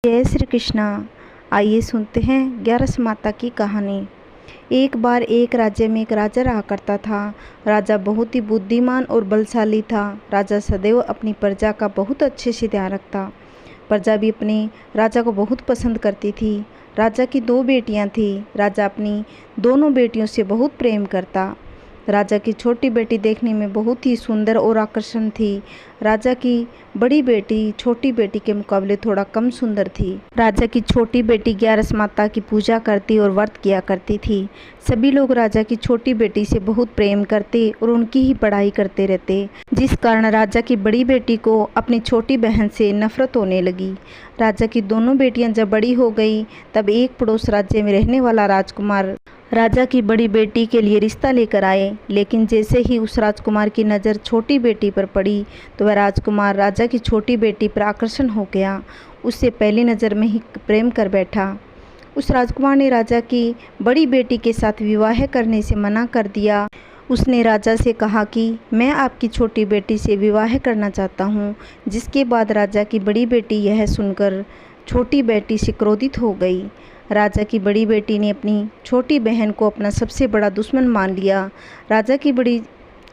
जय श्री कृष्णा। आइए सुनते हैं ग्यारस माता की कहानी। एक बार एक राज्य में एक राजा रहा करता था। राजा बहुत ही बुद्धिमान और बलशाली था। राजा सदैव अपनी प्रजा का बहुत अच्छे से ध्यान रखता। प्रजा भी अपने राजा को बहुत पसंद करती थी। राजा की 2 बेटियां थीं। राजा अपनी दोनों बेटियों से बहुत प्रेम करता। राजा की छोटी बेटी देखने में बहुत ही सुंदर और आकर्षण थी। राजा की बड़ी बेटी छोटी बेटी के मुकाबले थोड़ा कम सुंदर थी। राजा की छोटी बेटी ग्यारस माता की पूजा करती और व्रत किया करती थी। सभी लोग राजा की छोटी बेटी से बहुत प्रेम करते और उनकी ही पढ़ाई करते रहते, जिस कारण राजा की बड़ी बेटी को अपनी छोटी बहन से नफरत होने लगी। राजा की दोनों बेटियां जब बड़ी हो गई तब एक पड़ोस राज्य में रहने वाला राजकुमार राजा की बड़ी बेटी के लिए रिश्ता लेकर आए। लेकिन जैसे ही उस राजकुमार की नज़र छोटी बेटी पर पड़ी तो वह राजकुमार राजा की छोटी बेटी पर आकर्षण हो गया। उससे पहली नज़र में ही प्रेम कर बैठा। उस राजकुमार ने राजा की बड़ी बेटी के साथ विवाह करने से मना कर दिया। उसने राजा से कहा कि मैं आपकी छोटी बेटी से विवाह करना चाहता हूँ। जिसके बाद राजा की बड़ी बेटी यह सुनकर छोटी बेटी से क्रोधित हो गई। राजा की बड़ी बेटी ने अपनी छोटी बहन को अपना सबसे बड़ा दुश्मन मान लिया। राजा की बड़ी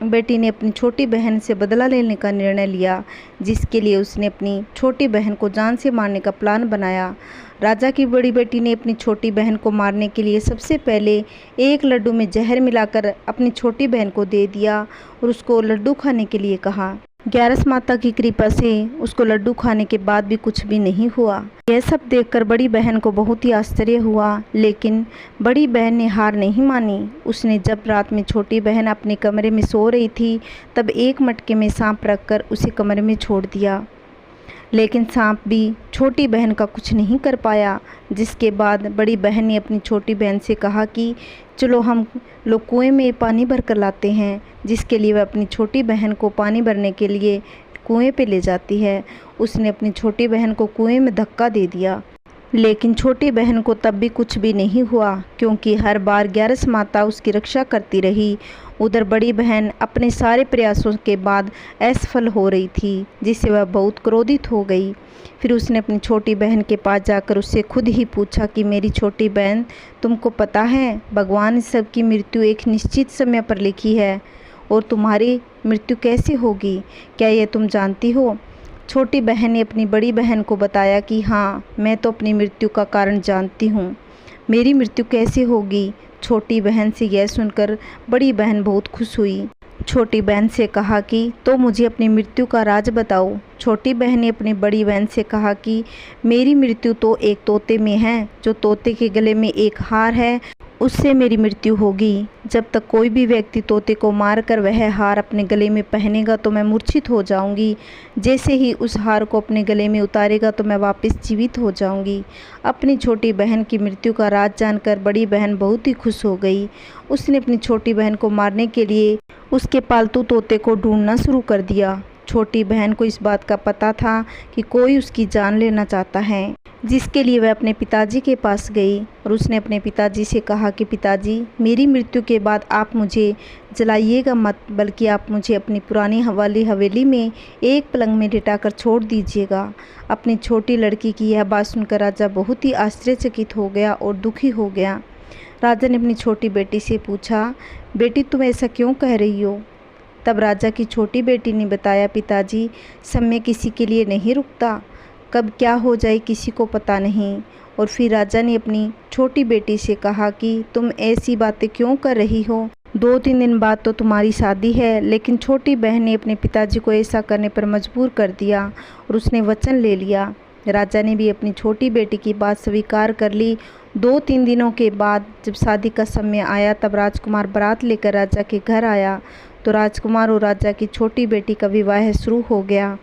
बेटी ने अपनी छोटी बहन से बदला लेने का निर्णय लिया, जिसके लिए उसने अपनी छोटी बहन को जान से मारने का प्लान बनाया। राजा की बड़ी बेटी ने अपनी छोटी बहन को मारने के लिए सबसे पहले एक लड्डू में जहर मिलाकर अपनी छोटी बहन को दे दिया और उसको लड्डू खाने के लिए कहा। ग्यारस माता की कृपा से उसको लड्डू खाने के बाद भी कुछ भी नहीं हुआ। यह सब देखकर बड़ी बहन को बहुत ही आश्चर्य हुआ, लेकिन बड़ी बहन ने हार नहीं मानी। उसने जब रात में छोटी बहन अपने कमरे में सो रही थी तब एक मटके में सांप रखकर उसे कमरे में छोड़ दिया। लेकिन सांप भी छोटी बहन का कुछ नहीं कर पाया। जिसके बाद बड़ी बहन ने अपनी छोटी बहन से कहा कि चलो हम लोग कुएं में पानी भर कर लाते हैं। जिसके लिए वह अपनी छोटी बहन को पानी भरने के लिए कुएं पे ले जाती है। उसने अपनी छोटी बहन को कुएं में धक्का दे दिया, लेकिन छोटी बहन को तब भी कुछ भी नहीं हुआ, क्योंकि हर बार ग्यारस माता उसकी रक्षा करती रही। उधर बड़ी बहन अपने सारे प्रयासों के बाद असफल हो रही थी, जिससे वह बहुत क्रोधित हो गई। फिर उसने अपनी छोटी बहन के पास जाकर उससे खुद ही पूछा कि मेरी छोटी बहन, तुमको पता है भगवान ने सबकी मृत्यु एक निश्चित समय पर लिखी है, और तुम्हारी मृत्यु कैसे होगी, क्या यह तुम जानती हो? छोटी बहन ने अपनी बड़ी बहन को बताया कि हाँ, मैं तो अपनी मृत्यु का कारण जानती हूँ। मेरी मृत्यु कैसे होगी? छोटी बहन से यह सुनकर बड़ी बहन बहुत खुश हुई। छोटी बहन से कहा कि तो मुझे अपनी मृत्यु का राज बताओ। छोटी बहन ने अपनी बड़ी बहन से कहा कि मेरी मृत्यु तो एक तोते में है। जो तोते के गले में एक हार है, उससे मेरी मृत्यु होगी। जब तक कोई भी व्यक्ति तोते को मारकर वह हार अपने गले में पहनेगा तो मैं मूर्छित हो जाऊंगी। जैसे ही उस हार को अपने गले में उतारेगा तो मैं वापस जीवित हो जाऊंगी। अपनी छोटी बहन की मृत्यु का राज जानकर बड़ी बहन बहुत ही खुश हो गई। उसने अपनी छोटी बहन को मारने के लिए उसके पालतू तोते को ढूंढना शुरू कर दिया। छोटी बहन को इस बात का पता था कि कोई उसकी जान लेना चाहता है, जिसके लिए वह अपने पिताजी के पास गई और उसने अपने पिताजी से कहा कि पिताजी, मेरी मृत्यु के बाद आप मुझे जलाइएगा मत, बल्कि आप मुझे अपनी पुरानी वाली हवेली में एक पलंग में लिटाकर छोड़ दीजिएगा। अपनी छोटी लड़की की यह बात सुनकर राजा बहुत ही आश्चर्यचकित हो गया और दुखी हो गया। राजा ने अपनी छोटी बेटी से पूछा, बेटी तुम ऐसा क्यों कह रही हो? तब राजा की छोटी बेटी ने बताया, पिताजी, समय किसी के लिए नहीं रुकता, कब क्या हो जाए किसी को पता नहीं। और फिर राजा ने अपनी छोटी बेटी से कहा कि तुम ऐसी बातें क्यों कर रही हो? 2-3 दिन बाद तो तुम्हारी शादी है। लेकिन छोटी बहन ने अपने पिताजी को ऐसा करने पर मजबूर कर दिया और उसने वचन ले लिया। राजा ने भी अपनी छोटी बेटी की बात स्वीकार कर ली। 2-3 दिनों के बाद जब शादी का समय आया तब राजकुमार बारात लेकर राजा के घर आया तो राजकुमार और राजा की छोटी बेटी का विवाह शुरू हो गया।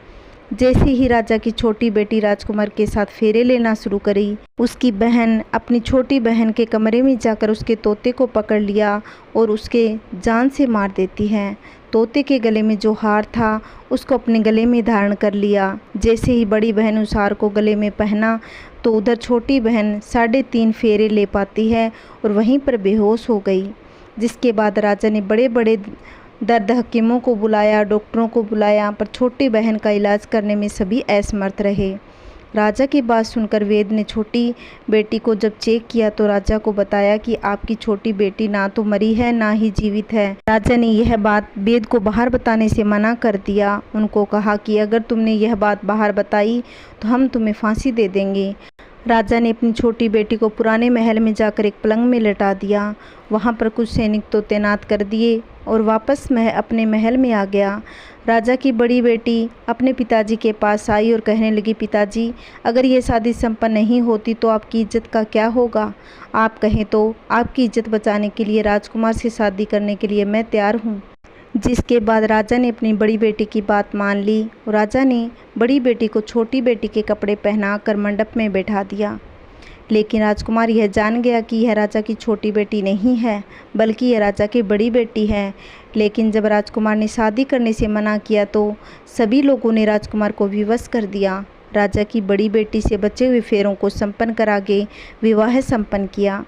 जैसे ही राजा की छोटी बेटी राजकुमार के साथ फेरे लेना शुरू करी, उसकी बहन अपनी छोटी बहन के कमरे में जाकर उसके तोते को पकड़ लिया और उसके जान से मार देती है। तोते के गले में जो हार था उसको अपने गले में धारण कर लिया। जैसे ही बड़ी बहन उस हार को गले में पहना तो उधर छोटी बहन 3.5 फेरे ले पाती है और वहीं पर बेहोश हो गई। जिसके बाद राजा ने बड़े बड़े दर्द हकीमों को बुलाया, डॉक्टरों को बुलाया, पर छोटी बहन का इलाज करने में सभी असमर्थ रहे। राजा की बात सुनकर वेद ने छोटी बेटी को जब चेक किया तो राजा को बताया कि आपकी छोटी बेटी ना तो मरी है ना ही जीवित है। राजा ने यह बात वेद को बाहर बताने से मना कर दिया। उनको कहा कि अगर तुमने यह बात बाहर बताई तो हम तुम्हें फांसी दे देंगे। राजा ने अपनी छोटी बेटी को पुराने महल में जाकर एक पलंग में लटा दिया। वहाँ पर कुछ सैनिक तो तैनात कर दिए और वापस अपने महल में आ गया। राजा की बड़ी बेटी अपने पिताजी के पास आई और कहने लगी, पिताजी अगर ये शादी संपन्न नहीं होती तो आपकी इज्जत का क्या होगा? आप कहें तो आपकी इज्जत बचाने के लिए राजकुमार से शादी करने के लिए मैं तैयार हूँ। जिसके बाद राजा ने अपनी बड़ी बेटी की बात मान ली और राजा ने बड़ी बेटी को छोटी बेटी के कपड़े पहनाकर मंडप में बैठा दिया। लेकिन राजकुमार यह जान गया कि यह राजा की छोटी बेटी नहीं है बल्कि यह राजा की बड़ी बेटी है। लेकिन जब राजकुमार ने शादी करने से मना किया तो सभी लोगों ने राजकुमार को विवश कर दिया। राजा की बड़ी बेटी से बचे हुए फेरों को संपन्न करा के विवाह संपन्न किया।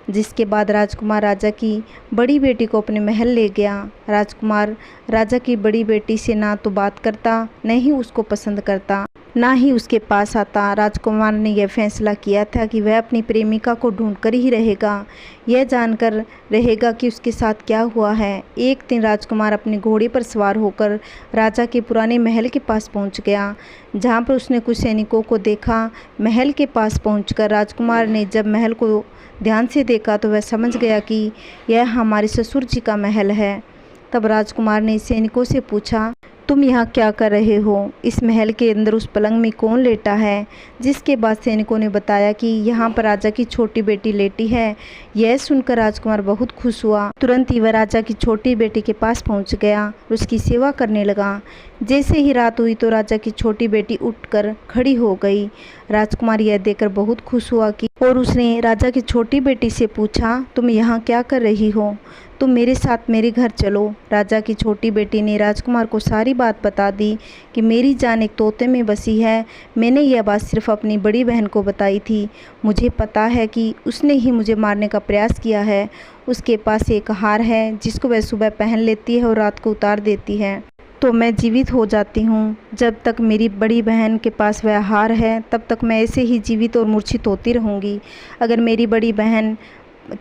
जिसके बाद राजकुमार राजा की बड़ी बेटी को अपने महल ले गया। राजकुमार राजा की बड़ी बेटी से ना तो बात करता, न ही उसको पसंद करता, ना ही उसके पास आता। राजकुमार ने यह फैसला किया था कि वह अपनी प्रेमिका को ढूंढकर ही रहेगा, यह जानकर रहेगा कि उसके साथ क्या हुआ है। एक दिन राजकुमार अपने घोड़े पर सवार होकर राजा के पुराने महल के पास पहुंच गया, जहां पर उसने कुछ सैनिकों को देखा। महल के पास पहुंचकर राजकुमार ने जब महल को ध्यान से देखा तो वह समझ गया कि यह हमारे ससुर जी का महल है। तब राजकुमार ने सैनिकों से पूछा, तुम यहाँ क्या कर रहे हो? इस महल के अंदर उस पलंग में कौन लेटा है? जिसके बाद सैनिकों ने बताया कि यहाँ पर राजा की छोटी बेटी लेटी है। यह सुनकर राजकुमार बहुत खुश हुआ। तुरंत ही वह राजा की छोटी बेटी के पास पहुँच गया और उसकी सेवा करने लगा। जैसे ही रात हुई तो राजा की छोटी बेटी उठकर खड़ी हो गई। राजकुमार यह देखकर बहुत खुश हुआ कि और उसने राजा की छोटी बेटी से पूछा, तुम यहाँ क्या कर रही हो? तुम मेरे साथ मेरे घर चलो। राजा की छोटी बेटी ने राजकुमार को सारी बात बता दी कि मेरी जान एक तोते में बसी है। मैंने यह बात सिर्फ अपनी बड़ी बहन को बताई थी। मुझे पता है कि उसने ही मुझे मारने का प्रयास किया है। उसके पास एक हार है जिसको वह सुबह पहन लेती है और रात को उतार देती है तो मैं जीवित हो जाती हूँ। जब तक मेरी बड़ी बहन के पास वह हार है तब तक मैं ऐसे ही जीवित और मूर्छित होती रहूँगी। अगर मेरी बड़ी बहन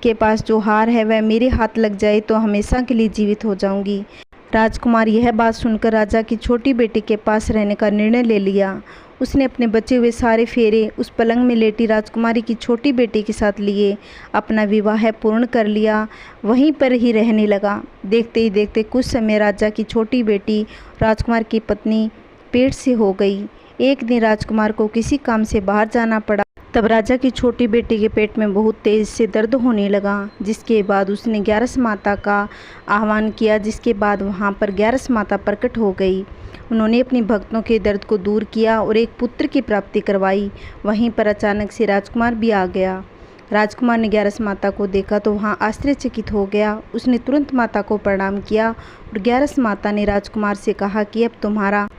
के पास जो हार है वह मेरे हाथ लग जाए तो हमेशा के लिए जीवित हो जाऊंगी। राजकुमार यह बात सुनकर राजा की छोटी बेटी के पास रहने का निर्णय ले लिया। उसने अपने बचे हुए सारे फेरे उस पलंग में लेटी राजकुमारी की छोटी बेटी के साथ लिए अपना विवाह पूर्ण कर लिया। वहीं पर ही रहने लगा। देखते ही देखते कुछ समय राजा की छोटी बेटी राजकुमार की पत्नी पेट से हो गई। एक दिन राजकुमार को किसी काम से बाहर जाना पड़ा। तब राजा की छोटी बेटी के पेट में बहुत तेज़ से दर्द होने लगा। जिसके बाद उसने ग्यारस माता का आह्वान किया। जिसके बाद वहाँ पर ग्यारस माता प्रकट हो गई। उन्होंने अपनी भक्तों के दर्द को दूर किया और एक पुत्र की प्राप्ति करवाई। वहीं पर अचानक से राजकुमार भी आ गया। राजकुमार ने ग्यारस माता को देखा तो वहाँ आश्चर्यचकित हो गया। उसने तुरंत माता को प्रणाम किया और ग्यारस माता ने राजकुमार से कहा कि अब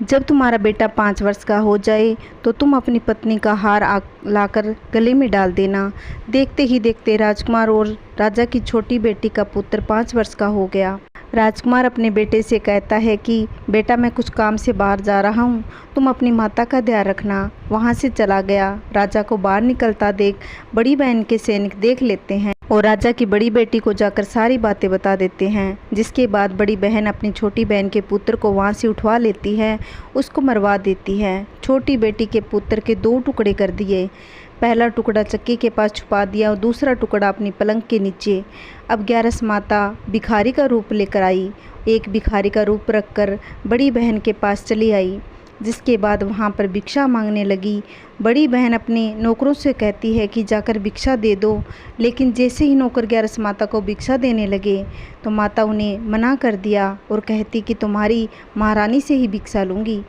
जब तुम्हारा बेटा 5 वर्ष का हो जाए तो तुम अपनी पत्नी का हार लाकर गले में डाल देना। देखते ही देखते राजकुमार और राजा की छोटी बेटी का पुत्र 5 वर्ष का हो गया। राजकुमार अपने बेटे से कहता है कि बेटा मैं कुछ काम से बाहर जा रहा हूँ, तुम अपनी माता का ध्यान रखना। वहाँ से चला गया। राजा को बाहर निकलता देख बड़ी बहन के सैनिक देख लेते हैं और राजा की बड़ी बेटी को जाकर सारी बातें बता देते हैं। जिसके बाद बड़ी बहन अपनी छोटी बहन के पुत्र को वहाँ से उठवा लेती है, उसको मरवा देती है। छोटी बेटी के पुत्र के 2 टुकड़े कर दिए। पहला टुकड़ा चक्की के पास छुपा दिया और दूसरा टुकड़ा अपनी पलंग के नीचे। अब ग्यारस माता भिखारी का रूप लेकर आई। एक भिखारी का रूप रखकर बड़ी बहन के पास चली आई। जिसके बाद वहाँ पर भिक्षा मांगने लगी। बड़ी बहन अपने नौकरों से कहती है कि जाकर भिक्षा दे दो। लेकिन जैसे ही नौकर ग्यारस माता को भिक्षा देने लगे तो माता उन्हें मना कर दिया और कहती कि तुम्हारी महारानी से ही भिक्षा लूँगी।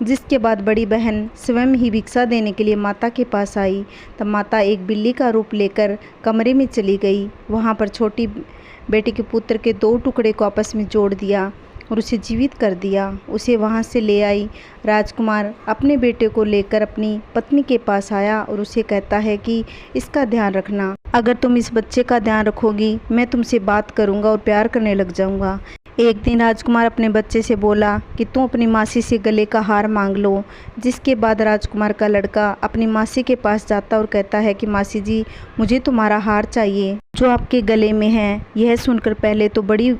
जिसके बाद बड़ी बहन स्वयं ही भिक्षा देने के लिए माता के पास आई। तब माता एक बिल्ली का रूप लेकर कमरे में चली गई। वहाँ पर छोटी बेटी के पुत्र के 2 टुकड़े को आपस में जोड़ दिया और उसे जीवित कर दिया। उसे वहाँ से ले आई। राजकुमार अपने बेटे को लेकर अपनी पत्नी के पास आया और उसे कहता है कि इसका ध्यान रखना। अगर तुम इस बच्चे का ध्यान रखोगी मैं तुमसे बात करूँगा और प्यार करने लग जाऊँगा। एक दिन राजकुमार अपने बच्चे से बोला कि तुम अपनी मासी से गले का हार मांग लो। जिसके बाद राजकुमार का लड़का अपनी मासी के पास जाता और कहता है कि मासी जी, मुझे तुम्हारा हार चाहिए जो आपके गले में है। यह सुनकर पहले तो बड़ी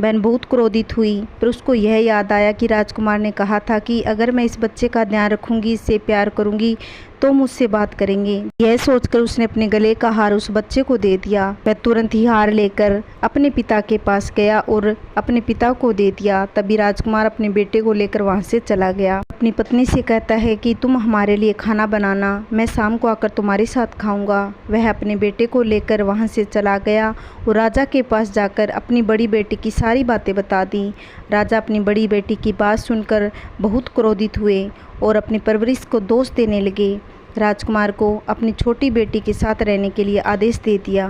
बहन बहुत क्रोधित हुई, पर उसको यह याद आया कि राजकुमार ने कहा था कि अगर मैं इस बच्चे का ध्यान रखूंगी, इससे प्यार करूंगी तो मुझसे बात करेंगे। यह सोचकर उसने अपने गले का हार उस बच्चे को दे दिया। वह तुरंत ही हार लेकर अपने पिता के पास गया और अपने पिता को दे दिया। तभी राजकुमार अपने बेटे को लेकर वहां से चला गया। अपनी पत्नी से कहता है कि तुम हमारे लिए खाना बनाना, मैं शाम को आकर तुम्हारे साथ खाऊंगा। वह अपने बेटे को लेकर वहां से चला गया और राजा के पास जाकर अपनी बड़ी बेटी की सारी बातें बता दी। राजा अपनी बड़ी बेटी की बात सुनकर बहुत क्रोधित हुए और अपनी परवरिश को दोष देने लगे। राजकुमार को अपनी छोटी बेटी के साथ रहने के लिए आदेश दे दिया।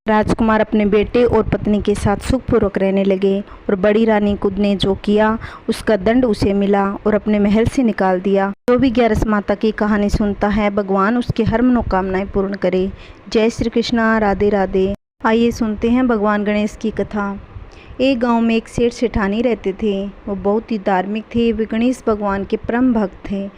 राजकुमार अपने बेटे और पत्नी के साथ सुखपूर्वक रहने लगे और बड़ी रानी कुद ने जो किया उसका दंड उसे मिला और अपने महल से निकाल दिया। जो भी ग्यारस माता की कहानी सुनता है, भगवान उसकी हर मनोकामनाएं पूर्ण करे। जय श्री कृष्णा, राधे राधे। आइए सुनते हैं भगवान गणेश की कथा। एक गांव में एक सेठ सेठानी रहते थे। वो बहुत ही धार्मिक थे। वे गणेश भगवान के परम भक्त थे।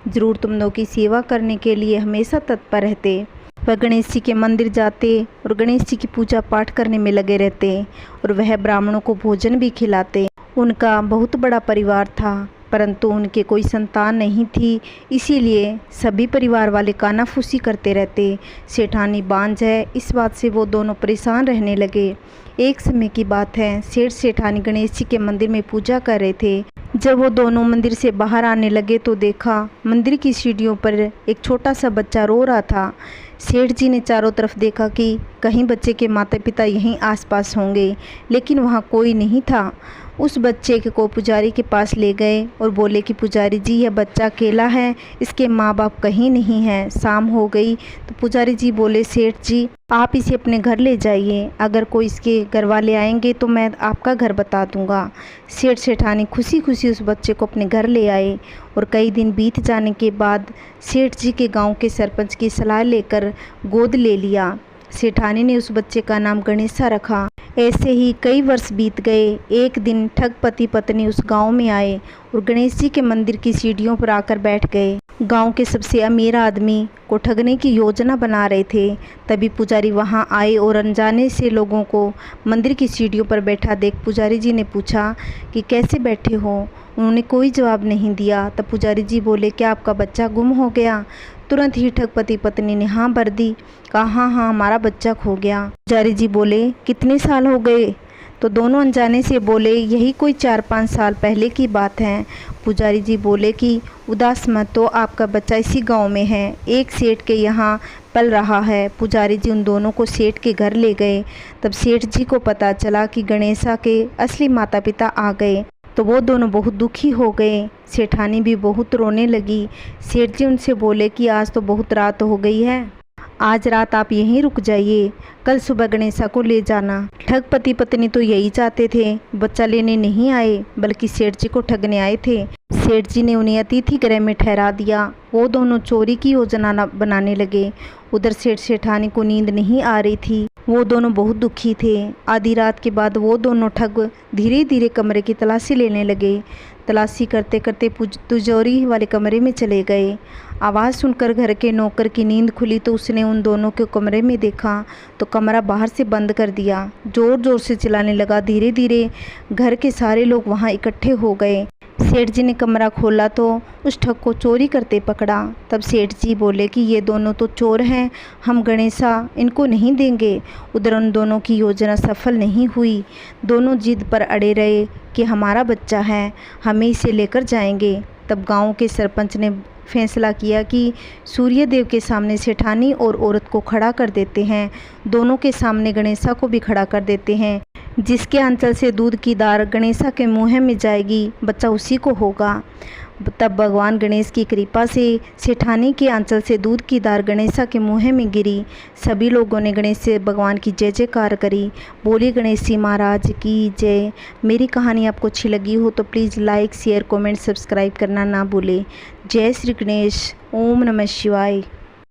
ज़रूरतमंदों की सेवा करने के लिए हमेशा तत्पर रहते। वह गणेश जी के मंदिर जाते और गणेश जी की पूजा पाठ करने में लगे रहते और वह ब्राह्मणों को भोजन भी खिलाते। उनका बहुत बड़ा परिवार था, परंतु उनके कोई संतान नहीं थी, इसीलिए सभी परिवार वाले कानाफूसी करते रहते। सेठानी बांझ है, इस बात से वो दोनों परेशान रहने लगे। एक समय की बात है, सेठ सेठानी गणेश जी के मंदिर में पूजा कर रहे थे। जब वो दोनों मंदिर से बाहर आने लगे तो देखा मंदिर की सीढ़ियों पर एक छोटा सा बच्चा रो रहा था। सेठ जी ने चारों तरफ देखा कि कहीं बच्चे के माता पिता यहीं आसपास होंगे, लेकिन वहाँ कोई नहीं था। उस बच्चे को पुजारी के पास ले गए और बोले कि पुजारी जी, यह बच्चा अकेला है, इसके माँ बाप कहीं नहीं हैं। शाम हो गई तो पुजारी जी बोले, सेठ जी आप इसे अपने घर ले जाइए, अगर कोई इसके घर वाले आएंगे तो मैं आपका घर बता दूंगा। सेठ सेठानी खुशी खुशी उस बच्चे को अपने घर ले आए और कई दिन बीत जाने के बाद सेठ जी के गांव के सरपंच की सलाह लेकर गोद ले लिया। सेठानी ने उस बच्चे का नाम गणेशा रखा। ऐसे ही कई वर्ष बीत गए। एक दिन ठग पति पत्नी उस गांव में आए और गणेश जी के मंदिर की सीढ़ियों पर आकर बैठ गए। गांव के सबसे अमीर आदमी को ठगने की योजना बना रहे थे। तभी पुजारी वहां आए और अनजाने से लोगों को मंदिर की सीढ़ियों पर बैठा देख पुजारी जी ने पूछा कि कैसे बैठे हो। उन्होंने कोई जवाब नहीं दिया। तब पुजारी जी बोले, क्या आपका बच्चा गुम हो गया? तुरंत ही ठग पति पत्नी ने हाँ भर दी। कहा हाँ, हमारा बच्चा खो गया। पुजारी जी बोले, कितने साल हो गए? तो दोनों अनजाने से बोले, यही कोई 4-5 साल पहले की बात है। पुजारी जी बोले कि उदास मत हो, आपका बच्चा इसी गांव में है, एक सेठ के यहाँ पल रहा है। पुजारी जी उन दोनों को सेठ के घर ले गए। तब सेठ जी को पता चला कि गणेशा के असली माता पिता आ गए, तो वो दोनों बहुत दुखी हो गए। सेठानी भी बहुत रोने लगी। सेठ जी उनसे बोले कि आज तो बहुत रात हो गई है, आज रात आप यहीं रुक जाइए, कल सुबह गणेशा को ले जाना। ठग पति पत्नी तो यही चाहते थे, बच्चा लेने नहीं आए बल्कि सेठ जी को ठगने आए थे। सेठ जी ने उन्हें अतिथि गृह में ठहरा दिया। वो दोनों चोरी की योजना बनाने लगे। उधर सेठ सेठानी को नींद नहीं आ रही थी। वो दोनों बहुत दुखी थे। आधी रात के बाद वो दोनों ठग धीरे धीरे कमरे की तलाशी लेने लगे। तलाशी करते करते तिजोरी वाले कमरे में चले गए। आवाज़ सुनकर घर के नौकर की नींद खुली तो उसने उन दोनों के कमरे में देखा तो कमरा बाहर से बंद कर दिया। ज़ोर ज़ोर से चिल्लाने लगा। धीरे धीरे घर के सारे लोग वहाँ इकट्ठे हो गए। सेठ जी ने कमरा खोला तो उस ठग को चोरी करते पकड़ा। तब सेठ जी बोले कि ये दोनों तो चोर हैं, हम गणेशा इनको नहीं देंगे। उधर उन दोनों की योजना सफल नहीं हुई। दोनों जिद पर अड़े रहे कि हमारा बच्चा है, हमें इसे लेकर जाएंगे। तब गांव के सरपंच ने फैसला किया कि सूर्यदेव के सामने सेठानी और औरत को खड़ा कर देते हैं, दोनों के सामने गणेशा को भी खड़ा कर देते हैं। जिसके आंचल से दूध की धार गणेशा के मुँह में जाएगी, बच्चा उसी को होगा। तब भगवान गणेश की कृपा से सेठानी के आंचल से दूध की धार गणेशा के मुँह में गिरी। सभी लोगों ने गणेश से भगवान की जय जयकार करी। बोली गणेश जी महाराज की जय। मेरी कहानी आपको अच्छी लगी हो तो please like share comment subscribe करना ना भूलें। जय श्री गणेश। ओम नमः शिवाय।